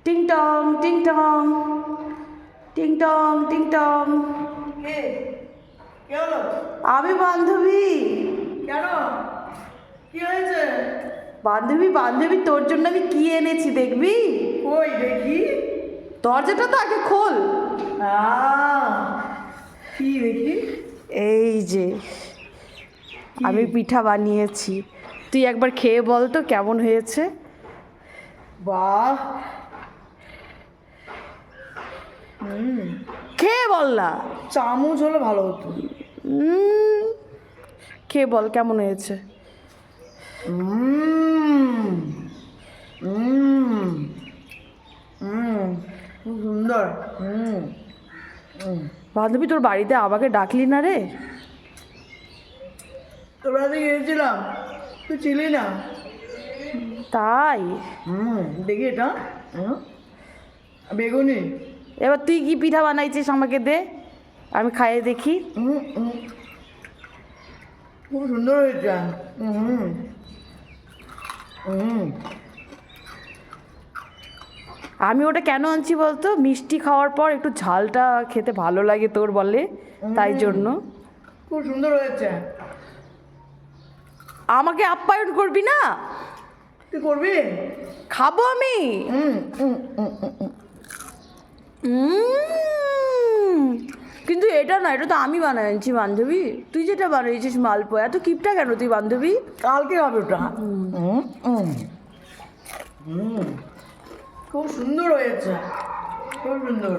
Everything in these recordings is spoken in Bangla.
টিং টং টিং টং টিং টং টিং টং। কে কে হলো? আমি বান্ধবী। কেন? কি হয়েছে? বান্ধবী বান্ধবী, তোর জন্য আমি কি এনেছি দেখবি? কই দেখি। দরজাটা তো আগে খোল। কি দেখি? এই যে আমি পিঠা বানিয়েছি, তুই একবার খেয়ে বল তো কেমন হয়েছে। বাহ। খেয়ে বল না। চামচ হলে ভালো হতো। খেয়ে বল কেমন হয়েছে। খুব সুন্দর। বান্ধবী, তোর বাড়িতে আমাকে ডাকলি না রে? তোর বাড়িতে গিয়েছিলাম, তুই ছিলি না। তাই দেখি এটা। বেগুনি। এবার তুই কি পিঠা বানাইছিস আমাকে দে, আমি খাইয়ে দেখি। খুব সুন্দর হয়েছে। আমি ওটা কেন আনছি বলতো, মিষ্টি খাওয়ার পর একটু ঝালটা খেতে ভালো লাগে তোর বলে, তাই জন্য। খুব সুন্দর হয়েছে। আমাকে আপ্যায়ন করবি না? তুই করবি? খাবো আমি। কিন্তু এটা না, এটা তো আমি বানাইছি বান্ধবী, তুই যেটা বানিয়েছিস মালপোয়া, এত কিপটা কেন তুই বান্ধবী? কালকে হবে ওটা। খুব সুন্দর হয়েছে, খুব সুন্দর।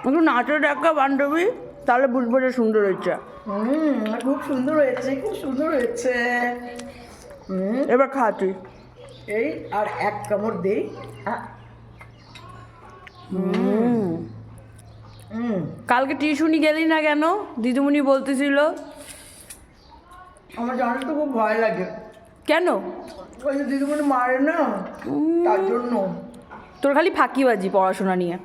একটু নাচে দেখা বান্ধবী, তাহলে বুঝবো যে সুন্দর হয়েছে। খুব সুন্দর হয়েছে, খুব সুন্দর হয়েছে। এবার খা তুই। এই আর এক কামড় দেই। কালকে টিউশনি গেলি না কেন? দিদিমণি বলতেছিল। আমার জানিস তো খুব ভয় লাগে। কেন? ওই যে দিদিমণি মারে না, তার জন্য। তোর খালি ফাঁকিবাজি পড়াশোনা নিয়ে।